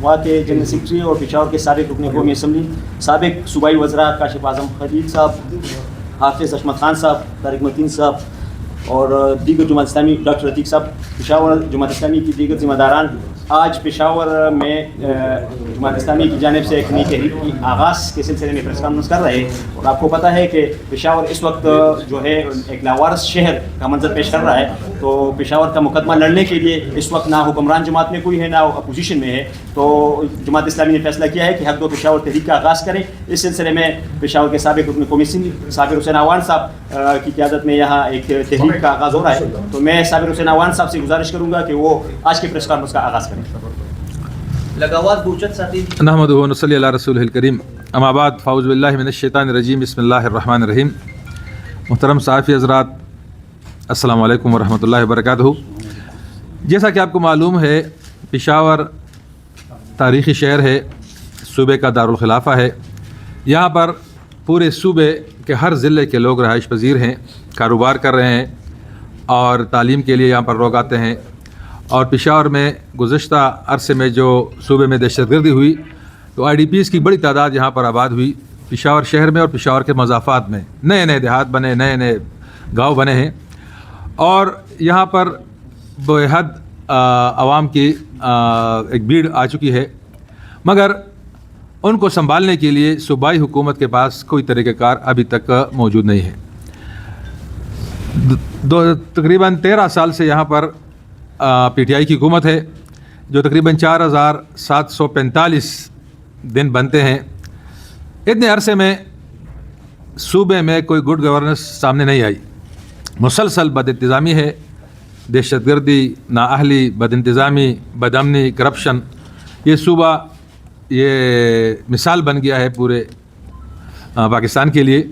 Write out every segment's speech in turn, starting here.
وہاں کے general secretary اور پشاور کے سابق رکن قومی اسمبلی، سابق صوبائی وزراء کاشف اعظم خلیل صاحب، حافظ حشمت خان صاحب، طارق متین صاحب اور دیگر جماعت اسلامی، ڈاکٹر عتیق صاحب، پشاور جماعت اسلامی کی دیگر ذمہ داران، آج پشاور میں جماعت اسلامی کی جانب سے ایک نئی تحریک کی آغاز کے سلسلے میں پریس کانفرنس کر رہے ہیں۔ اور آپ کو پتہ ہے کہ پشاور اس وقت جو ہے ایک لاوارث شہر کا منظر پیش کر رہا ہے، تو پشاور کا مقدمہ لڑنے کے لیے اس وقت نہ حکمران جماعت میں کوئی ہے نہ اپوزیشن میں ہے، تو جماعت اسلامی نے فیصلہ کیا ہے کہ حق دو پشاور تحریک کا آغاز کریں۔ اس سلسلے میں پشاور کے سابق رکن قومی اسمبلی صابر حسین اعوان صاحب کی قیادت میں یہاں ایک تحریک کا آغاز ہو رہا ہے، تو میں صابر حسین اعوان صاحب سے گزارش کروں گا کہ وہ آج کے پریس کانفرنس کا آغاز کریں۔ نحمدہ و نصلی علی رسولہ الکریم، اما بعد، فاعوذ باللہ من الشیطان الرجیم، بسم اللہ الرحمن الرحیم۔ محترم صحافی حضرات، السلام علیکم ورحمۃ اللہ وبرکاتہ۔ جیسا کہ آپ کو معلوم ہے، پشاور تاریخی شہر ہے، صوبے کا دارالخلافہ ہے۔ یہاں پر پورے صوبے کے ہر ضلع کے لوگ رہائش پذیر ہیں، کاروبار کر رہے ہیں اور تعلیم کے لیے یہاں پر لوگ آتے ہیں۔ اور پشاور میں گزشتہ عرصے میں جو صوبے میں دہشت گردی ہوئی تو آئی ڈی پیز کی بڑی تعداد یہاں پر آباد ہوئی، پشاور شہر میں اور پشاور کے مضافات میں نئے نئے دیہات بنے، نئے نئے گاؤں بنے ہیں، اور یہاں پر بے حد عوام کی ایک بھیڑ آ چکی ہے، مگر ان کو سنبھالنے کے لیے صوبائی حکومت کے پاس کوئی طریقہ کار ابھی تک موجود نہیں ہے۔ تقریباً 13 سال سے یہاں پر پی ٹی آئی کی حکومت ہے، جو تقریباً 4745 دن بنتے ہیں۔ اتنے عرصے میں صوبے میں کوئی گڈ گورننس سامنے نہیں آئی، مسلسل بد انتظامی ہے، دہشت گردی، نااہلی، بد انتظامی، بد امنی، کرپشن۔ یہ صوبہ یہ مثال بن گیا ہے پورے پاکستان کے لیے،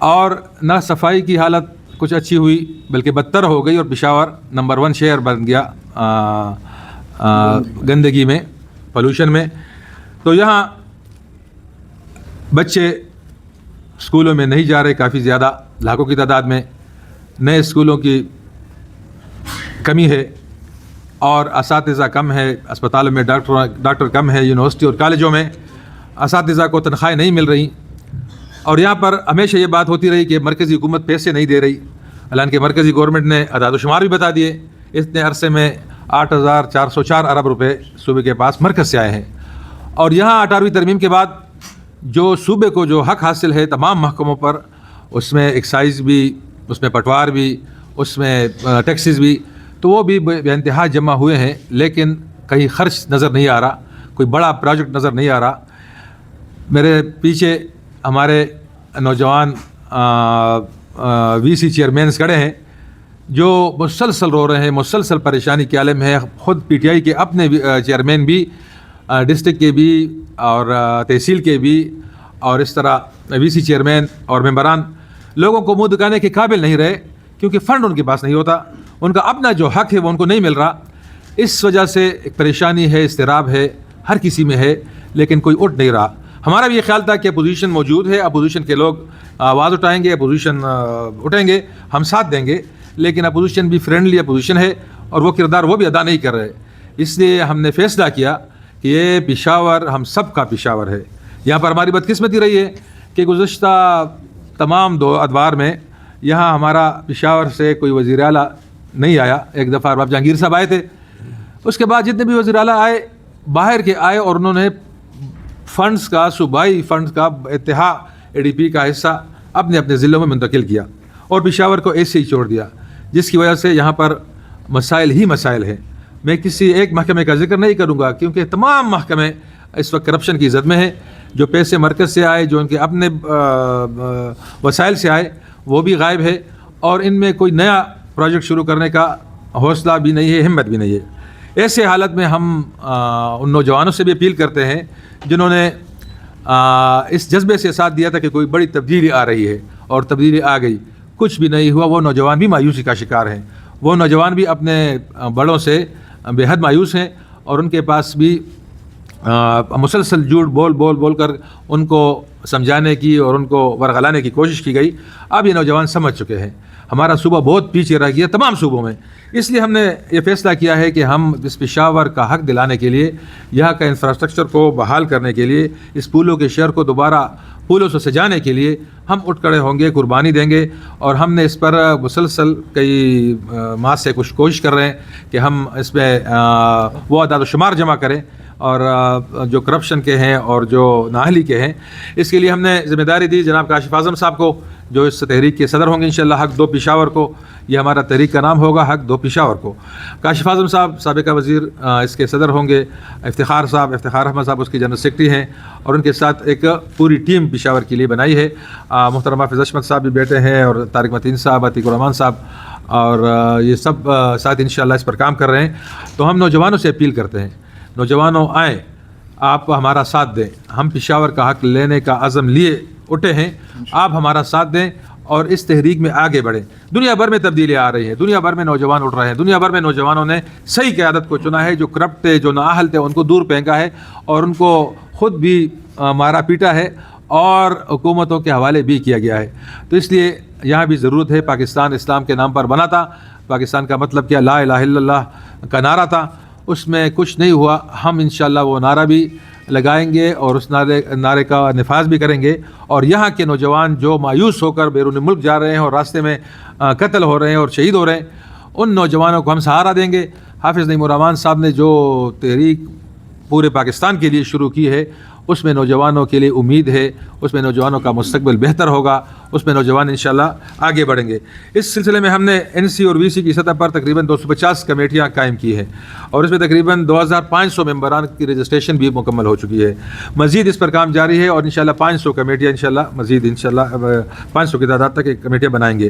اور نہ صفائی کی حالت کچھ اچھی ہوئی بلکہ بدتر ہو گئی، اور پشاور نمبر 1 شہر بن گیا گندگی میں، پولوشن میں۔ تو یہاں بچے اسکولوں میں نہیں جا رہے، کافی زیادہ لاکھوں کی تعداد میں، نئے اسکولوں کی کمی ہے، اور اساتذہ کم ہے، اسپتالوں میں ڈاکٹر کم ہے، یونیورسٹی اور کالجوں میں اساتذہ کو تنخواہیں نہیں مل رہی۔ اور یہاں پر ہمیشہ یہ بات ہوتی رہی کہ مرکزی حکومت پیسے نہیں دے رہی، حالانکہ مرکزی گورنمنٹ نے اعداد و شمار بھی بتا دیے۔ اتنے عرصے میں 8404 ارب روپے صوبے کے پاس مرکز سے آئے ہیں، اور یہاں 18ویں ترمیم کے بعد جو صوبے کو جو حق حاصل ہے تمام محکموں پر، اس میں ایکسائز بھی، اس میں پٹوار بھی، اس میں ٹیکسز بھی، تو وہ بھی بے انتہا جمع ہوئے ہیں، لیکن کہیں خرچ نظر نہیں آ رہا، کوئی بڑا پروجیکٹ نظر نہیں آ رہا۔ میرے پیچھے ہمارے نوجوان وی سی چیئرمینز کھڑے ہیں جو مسلسل رو رہے ہیں، مسلسل پریشانی کے عالم ہے۔ خود پی ٹی آئی کے اپنے چیئرمین بھی، ڈسٹرکٹ کے بھی اور تحصیل کے بھی، اور اس طرح وی سی چیئرمین اور ممبران لوگوں کو منہ دکھانے کے قابل نہیں رہے، کیونکہ فنڈ ان کے پاس نہیں ہوتا، ان کا اپنا جو حق ہے وہ ان کو نہیں مل رہا۔ اس وجہ سے ایک پریشانی ہے، اضطراب ہے، ہر کسی میں ہے، لیکن کوئی اٹھ نہیں رہا۔ ہمارا بھی یہ خیال تھا کہ اپوزیشن موجود ہے، اپوزیشن کے لوگ آواز اٹھائیں گے، اپوزیشن اٹھیں گے، ہم ساتھ دیں گے، لیکن اپوزیشن بھی فرینڈلی اپوزیشن ہے، اور وہ کردار وہ بھی ادا نہیں کر رہے۔ اس لیے ہم نے فیصلہ کیا کہ یہ پشاور ہم سب کا پشاور ہے۔ یہاں پر ہماری بدقسمتی رہی ہے کہ گزشتہ تمام 2 ادوار میں یہاں ہمارا پشاور سے کوئی وزیر اعلیٰ نہیں آیا۔ ایک دفعہ ارباب جہانگیر صاحب آئے تھے، اس کے بعد جتنے بھی وزیر اعلیٰ آئے باہر کے آئے، اور انہوں نے فنڈز کا، صوبائی فنڈز کا اتہا اے ڈی پی کا حصہ اپنے اپنے ضلعوں میں منتقل کیا، اور پشاور کو ایسے ہی چھوڑ دیا، جس کی وجہ سے یہاں پر مسائل ہی مسائل ہیں۔ میں کسی ایک محکمے کا ذکر نہیں کروں گا، کیونکہ تمام محکمے اس وقت کرپشن کی زد میں ہیں۔ جو پیسے مرکز سے آئے، جو ان کے اپنے وسائل سے آئے، وہ بھی غائب ہے، اور ان میں کوئی نیا پروجیکٹ شروع کرنے کا حوصلہ بھی نہیں ہے، ہمت بھی نہیں ہے۔ ایسے حالت میں ہم ان نوجوانوں سے بھی اپیل کرتے ہیں جنہوں نے اس جذبے سے ساتھ دیا تھا کہ کوئی بڑی تبدیلی آ رہی ہے، اور تبدیلی آ گئی، کچھ بھی نہیں ہوا۔ وہ نوجوان بھی مایوسی کا شکار ہیں، وہ نوجوان بھی اپنے بڑوں سے بے حد مایوس ہیں، اور ان کے پاس بھی مسلسل جھوٹ بول کر ان کو سمجھانے کی اور ان کو ورغلانے کی کوشش کی گئی۔ اب یہ نوجوان سمجھ چکے ہیں۔ ہمارا صوبہ بہت پیچھے رہ گیا تمام صوبوں میں. اس لیے ہم نے یہ فیصلہ کیا ہے کہ ہم اس پشاور کا حق دلانے کے لیے, یہاں کا انفراسٹرکچر کو بحال کرنے کے لیے, اس پھولوں کے شہر کو دوبارہ پھولوں سے سجانے کے لیے ہم اٹھ کھڑے ہوں گے, قربانی دیں گے. اور ہم نے اس پر مسلسل کئی ماہ سے کچھ کوشش کر رہے ہیں کہ ہم اس میں وہ اعداد و شمار جمع کریں, اور جو کرپشن کے ہیں اور جو نااہلی کے ہیں. اس کے لیے ہم نے ذمہ داری دی جناب کاشف اعظم صاحب کو, جو اس تحریک کے صدر ہوں گے انشاءاللہ, حق دو پشاور کو. یہ ہمارا تحریک کا نام ہوگا, حق دو پشاور کو. کاشف اعظم صاحب سابقہ وزیر اس کے صدر ہوں گے. افتخار احمد صاحب اس کے جنرل سیکرٹری ہیں, اور ان کے ساتھ ایک پوری ٹیم پشاور کے لیے بنائی ہے. محترم حافظ عصمت صاحب بھی بیٹھے ہیں, اور طارق متین صاحب, عتیق الرحمان صاحب, اور یہ سب ساتھ انشاءاللہ اس پر کام کر رہے ہیں. تو ہم نوجوانوں سے اپیل کرتے ہیں, نوجوانوں آئیں, آپ ہمارا ساتھ دیں. ہم پشاور کا حق لینے کا عزم لیے اٹھے ہیں, آپ ہمارا ساتھ دیں اور اس تحریک میں آگے بڑھیں. دنیا بھر میں تبدیلیاں آ رہی ہیں, دنیا بھر میں نوجوان اٹھ رہے ہیں, دنیا بھر میں نوجوانوں نے صحیح قیادت کو چنا ہے. جو کرپٹ تھے, جو نااہل تھے, ان کو دور پھینکا ہے, اور ان کو خود بھی مارا پیٹا ہے, اور حکومتوں کے حوالے بھی کیا گیا ہے. تو اس لیے یہاں بھی ضرورت ہے. پاکستان اسلام کے نام پر بنا تھا. پاکستان کا مطلب کیا, لا الہ الا اللہ کا نعرہ تھا. اس میں کچھ نہیں ہوا. ہم انشاءاللہ وہ نعرہ بھی لگائیں گے, اور اس نعرے کا نفاذ بھی کریں گے. اور یہاں کے نوجوان جو مایوس ہو کر بیرون ملک جا رہے ہیں, اور راستے میں قتل ہو رہے ہیں اور شہید ہو رہے ہیں, ان نوجوانوں کو ہم سہارا دیں گے. حافظ نعیم الرحمان صاحب نے جو تحریک پورے پاکستان کے لیے شروع کی ہے, اس میں نوجوانوں کے لیے امید ہے, اس میں نوجوانوں کا مستقبل بہتر ہوگا, اس میں نوجوان انشاءاللہ آگے بڑھیں گے. اس سلسلے میں ہم نے NC اور VC کی سطح پر تقریباً 250 کمیٹیاں قائم کی ہیں, اور اس میں تقریباً 2500 ممبران کی رجسٹریشن بھی مکمل ہو چکی ہے. مزید اس پر کام جاری ہے, اور انشاءاللہ 500 کمیٹیاں انشاءاللہ مزید انشاءاللہ 500 کی تعداد تک ایک کمیٹیاں بنائیں گے.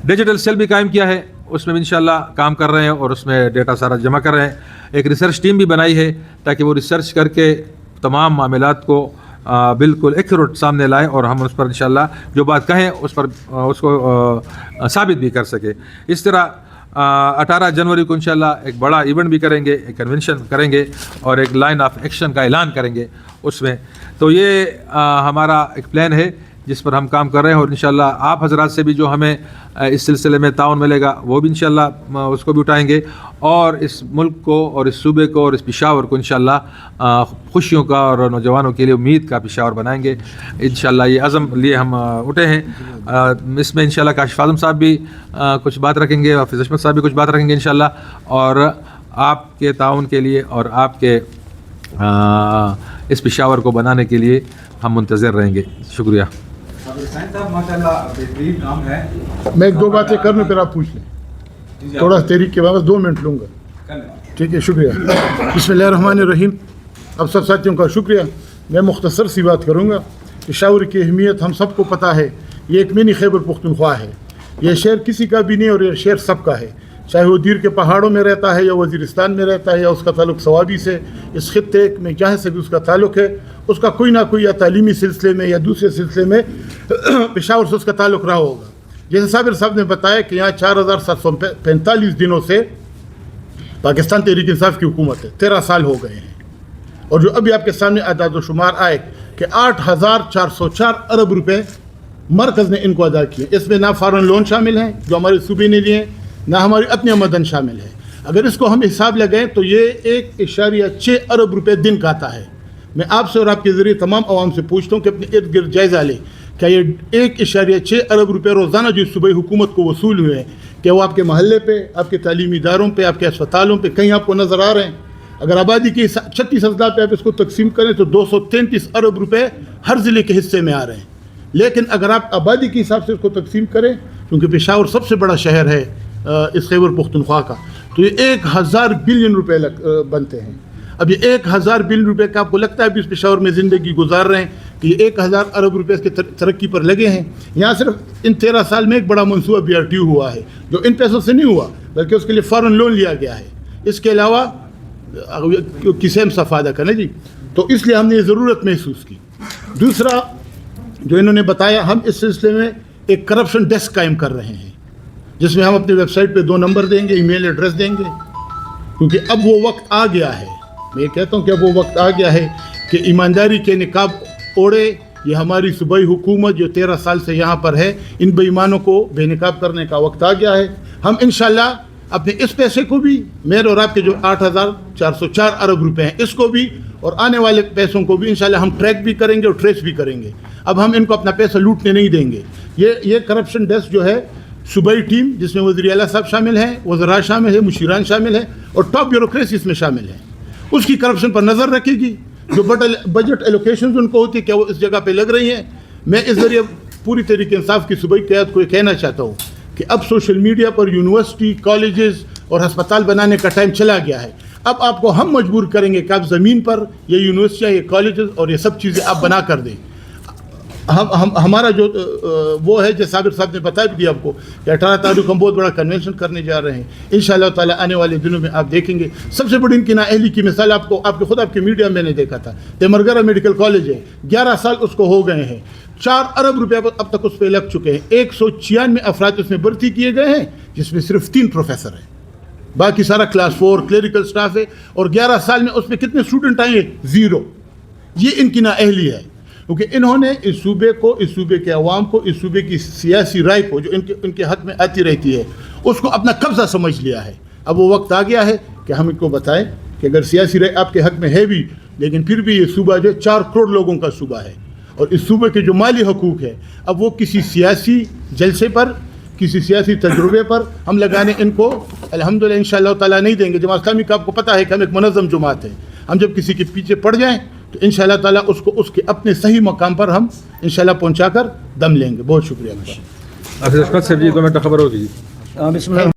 ڈیجیٹل سیل بھی قائم کیا ہے, اس میں بھی انشاءاللہ کام کر رہے ہیں, اور اس میں ڈیٹا سارا جمع کر رہے ہیں. ایک ریسرچ ٹیم بھی بنائی ہے, تاکہ وہ ریسرچ کر کے تمام معاملات کو بالکل ایکوریٹ سامنے لائیں, اور ہم اس پر انشاءاللہ جو بات کہیں اس پر اس کو ثابت بھی کر سکے. اس طرح 18 جنوری کو انشاءاللہ ایک بڑا ایونٹ بھی کریں گے, ایک کنونشن کریں گے, اور ایک لائن آف ایکشن کا اعلان کریں گے اس میں. تو یہ ہمارا ایک پلان ہے جس پر ہم کام کر رہے ہیں, اور انشاءاللہ آپ حضرات سے بھی جو ہمیں اس سلسلے میں تعاون ملے گا, وہ بھی انشاءاللہ اس کو بھی اٹھائیں گے, اور اس ملک کو, اور اس صوبے کو, اور اس پشاور کو انشاءاللہ خوشیوں کا اور نوجوانوں کے لیے امید کا پشاور بنائیں گے. انشاءاللہ یہ عزم لیے ہم اٹھے ہیں. اس میں انشاءاللہ کاشف اعظم صاحب بھی کچھ بات رکھیں گے, حافظ عصمت صاحب بھی کچھ بات رکھیں گے انشاءاللہ, اور آپ کے تعاون کے لیے اور آپ کے اس پشاور کو بنانے کے لیے ہم منتظر رہیں گے. شکریہ. میں ایک دو باتیں کرنے پھر آپ پوچھ لیں, تھوڑا تحریک کے بعد 2 منٹ لوں گا. ٹھیک ہے, شکریہ. بسم اللہ الرحمن الرحیم. اب سب ساتھیوں کا شکریہ. میں مختصر سی بات کروں گا. پشاور کی اہمیت ہم سب کو پتہ ہے. یہ ایک منی خیبر پختونخوا ہے. یہ شہر کسی کا بھی نہیں, اور یہ شہر سب کا ہے. چاہے وہ دیر کے پہاڑوں میں رہتا ہے, یا وزیرستان میں رہتا ہے, یا اس کا تعلق سوابی سے, اس خطے میں جہاں سے بھی اس کا تعلق ہے, اس کا کوئی نہ کوئی یا تعلیمی سلسلے میں یا دوسرے سلسلے میں پشاور سے اس کا تعلق رہا ہوگا. جیسے صابر صاحب نے بتایا کہ یہاں 4745 دنوں سے پاکستان تحریک انصاف کی حکومت ہے. 13 سال ہو گئے ہیں, اور جو ابھی آپ کے سامنے اعداد و شمار آئے کہ 8404 ارب روپے مرکز نے ان کو ادا کیے. اس میں نہ فارن لون شامل ہیں جو ہمارے صوبے نے لیے, نہ ہماری اپنی آمدن شامل ہے. اگر اس کو ہم حساب لگائیں تو یہ 1.6 ارب روپے دن کا آتا ہے. میں آپ سے اور آپ کے ذریعے تمام عوام سے پوچھتا ہوں کہ اپنے ارد گرد جائزہ لیں. کیا یہ 1.6 ارب روپے روزانہ جو صوبائی حکومت کو وصول ہوئے ہیں, کہ وہ آپ کے محلے پہ, آپ کے تعلیمی اداروں پہ, آپ کے اسپتالوں پہ کہیں آپ کو نظر آ رہے ہیں؟ اگر آبادی کی 36 اضلاع پہ آپ اس کو تقسیم کریں تو 233 ارب روپے ہر ضلع کے حصے میں آ رہے ہیں. لیکن اگر آپ آبادی کے حساب سے اس کو تقسیم کریں, کیونکہ پشاور سب سے بڑا شہر ہے اس خیبر پختونخوا کا, تو یہ 1000 بلین روپے بنتے ہیں. اب یہ 1000 بلین روپے کا آپ کو لگتا ہے ابھی اس پشاور میں زندگی گزار رہے ہیں کہ یہ 1000 ارب روپے اس کے ترقی پر لگے ہیں. یہاں صرف ان 13 سال میں ایک بڑا منصوبہ BRTU ہوا ہے, جو ان پیسوں سے نہیں ہوا بلکہ اس کے لیے فارن لون لیا گیا ہے. اس کے علاوہ کسی ہم صفادہ کرنا جی, تو اس لیے ہم نے یہ ضرورت محسوس کی. دوسرا جو انہوں نے بتایا, ہم اس سلسلے میں ایک کرپشن ڈیسک قائم کر رہے ہیں, جس میں ہم اپنی ویب سائٹ پہ 2 نمبر دیں گے, ای میل ایڈریس دیں گے, کیونکہ اب وہ وقت آ گیا ہے. میں یہ کہتا ہوں کہ اب وہ وقت آ گیا ہے کہ ایمانداری کے نقاب اوڑھے یہ ہماری صوبائی حکومت جو 13 سال سے یہاں پر ہے، ان بے ایمانوں کو بے نقاب کرنے کا وقت آ گیا ہے. ہم انشاءاللہ اپنے اس پیسے کو بھی، میرے اور آپ کے جو 8,404 ارب روپے ہیں، اس کو بھی اور آنے والے پیسوں کو بھی انشاءاللہ ہم ٹریک بھی کریں گے اور ٹریس بھی کریں گے. اب ہم ان کو اپنا پیسہ لوٹنے نہیں دیں گے. یہ کرپشن ڈیسک جو ہے صوبائی ٹیم، جس میں وزیر اعلیٰ صاحب شامل ہیں، وزراء شامل ہیں، مشیران شامل ہیں اور ٹاپ بیوروکریسی اس میں شامل ہیں، اس کی کرپشن پر نظر رکھے گی. جو بجٹ ایلوکیشنز ان کو ہوتی ہے کہ وہ اس جگہ پہ لگ رہی ہیں. میں اس ذریعے پوری تحریک انصاف کی صوبائی قیادت کو یہ کہنا چاہتا ہوں کہ اب سوشل میڈیا پر یونیورسٹی، کالجز اور ہسپتال بنانے کا ٹائم چلا گیا ہے. اب آپ کو ہم مجبور کریں گے کہ آپ زمین پر یہ یونیورسٹیاں، یہ کالجز اور یہ سب چیزیں آپ بنا کر دیں. ہمارا جو وہ ہے، جیسے صابر صاحب نے بتا بھی دیا آپ کو کہ 18 تاریخ کو ہم بہت بڑا کنونشن کرنے جا رہے ہیں. انشاءاللہ تعالیٰ آنے والے دنوں میں آپ دیکھیں گے. سب سے بڑی ان کی نااہلی کی مثال آپ کے میڈیا میں نے دیکھا تھا. تیمرگرہ میڈیکل کالج ہے، 11 سال اس کو ہو گئے ہیں، 4 ارب روپے اب تک اس پہ لگ چکے ہیں. 196 افراد اس میں بھرتی کیے گئے ہیں، جس میں صرف 3 پروفیسر ہیں، باقی سارا کلاس 4 کلیریکل سٹاف ہے. اور 11 سال میں اس میں کتنے اسٹوڈنٹ آئے ہیں؟ 0. یہ ان کی نااہلی ہے، کیونکہ انہوں نے اس صوبے کو، اس صوبے کے عوام کو، اس صوبے کی سیاسی رائے کو جو ان کے حق میں آتی رہتی ہے، اس کو اپنا قبضہ سمجھ لیا ہے. اب وہ وقت آ گیا ہے کہ ہم ان کو بتائیں کہ اگر سیاسی رائے آپ کے حق میں ہے بھی، لیکن پھر بھی یہ صوبہ جو 4 کروڑ لوگوں کا صوبہ ہے، اور اس صوبے کے جو مالی حقوق ہے، اب وہ کسی سیاسی جلسے پر، کسی سیاسی تجربے پر ہم لگانے ان کو الحمدللہ انشاءاللہ تعالیٰ نہیں دیں گے. جماعت اسلامی کا آپ کو پتہ ہے کہ ہم ایک منظم جماعت ہے. ہم جب کسی کے پیچھے پڑ جائیں تو انشاءاللہ تعالیٰ اس کو اس کے اپنے صحیح مقام پر ہم انشاءاللہ پہنچا کر دم لیں گے. بہت شکریہ. حافظ اشفاق صاحب جی 2 منٹ خبر ہوگی. بسم اللہ.